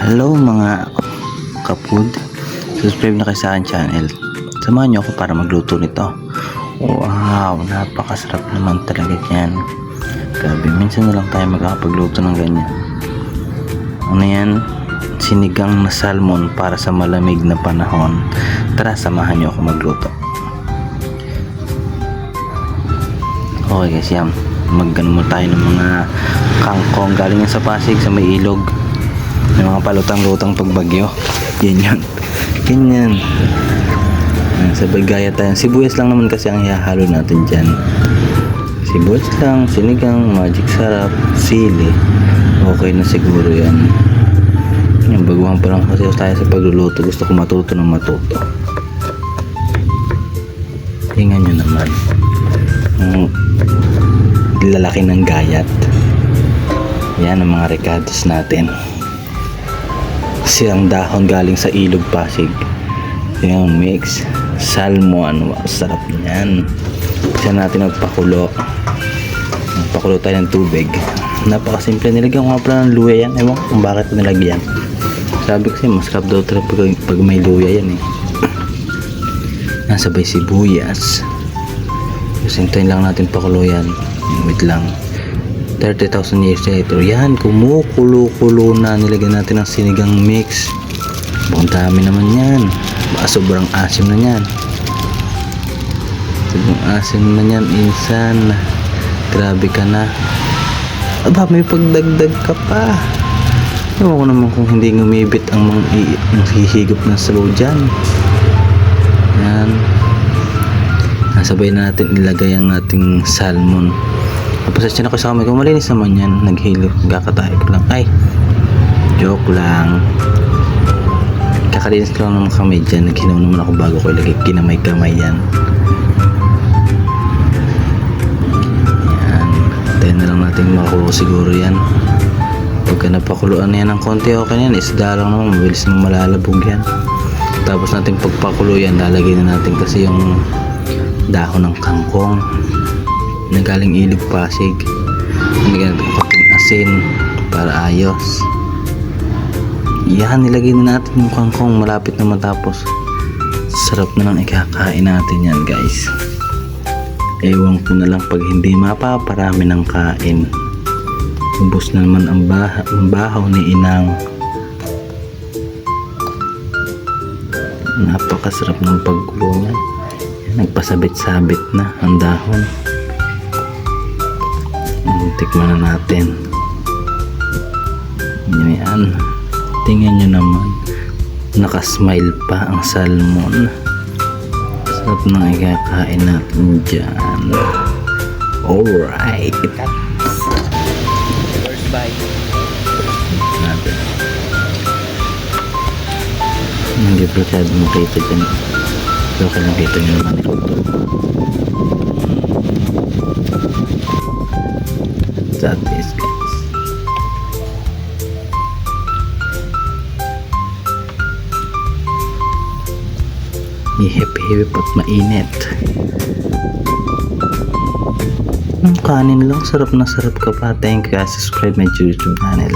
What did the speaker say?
Hello mga kapud, subscribe na kayo sa akin channel. Samahan nyo ako para magluto nito. Wow, napakasarap naman talaga yan. Grabe, minsan na lang tayo makakapagluto ng ganyan. Ano yan? Sinigang na salmon para sa malamig na panahon. Tara, samahan nyo ako magluto. Okay guys, yan. Magano mo tayo ng mga kangkong galing yan sa Pasig, sa may ilog. May mga palutang-lutang pagbagyo. Yan. Ganyan. Sabay gaya tayo. Sibuyas lang naman kasi ang ihahalo natin dyan. Sibuyas lang, sinigang, magic sarap, sili. Okay na siguro yan. Yan, baguhan pa lang kasi tayo sa pagluluto. Gusto ko matuto ng matuto. Tingnan nyo naman. Lalaki ng gayat. Yan ang mga ricados natin. Kasi ang dahon galing sa ilog Pasig. Yung mix salmon, wow, sarap niyan. Isa natin magpakulo tayo ng tubig. Napakasimple, nilagyan ko nga pala ng luya yan. Ewan ko kung bakit nilagyan. Sabi kasi masarap daw talaga pag may luya yan eh. Nasabay sibuyas. Sintayin lang natin pakulo yan. Wait lang. 30,000 years later, yan, kumukulo-kulo na. Nilagyan natin ng sinigang mix. Buong dami naman yan. Baka sobrang asim na yan. Sobrang asim na yan, insan. Grabe ka na. Aba, may pagdagdag ka pa. Ewan ko naman kung hindi ngumibit ang hihigop ng sabaw dyan. Yan. Nasabay na natin ilagay ang ating salmon. Pasensya na ko sa kamay ko, malinis naman yan. Naghilo, kakatayo ko lang. Ay, joke lang. Kakalinis ko lang naman kamay dyan. Naghilaw naman ako bago ko ilagay kinamay-kamay yan. Yan, tayo na lang natin makulo siguro yan. Pagka napakuluan na yan ng konti, okay na yan. Isda lang naman, mabilis naman malalabog yan. Tapos natin pagpakulo yan, lalagay na natin kasi yung dahon ng kangkong na galing ilog Pasig. Nilagyan natin konting asin para ayos. Yan, nilagay na natin yung kangkong malapit na matapos. Sarap na lang ikakain natin yan guys. Ewan ko na lang pag hindi mapaparami ng kain. Ubus na naman ang bahaw ni inang. Napakasarap ng pagkulungan. Nagpasabit-sabit na ang dahon. Tikman na natin. Yan. Tingnan nyo naman. Nakasmile pa ang salmon. Sarap na ikakain natin dyan. Alright. First bite. Natin. Hindi pa masyado makita dyan. So, kaya nakita nyo naman ito. That is guys. Ihip-hip at mainit. Kanin lang, sarap na sarap ka pa. Thank you guys, subscribe my YouTube channel.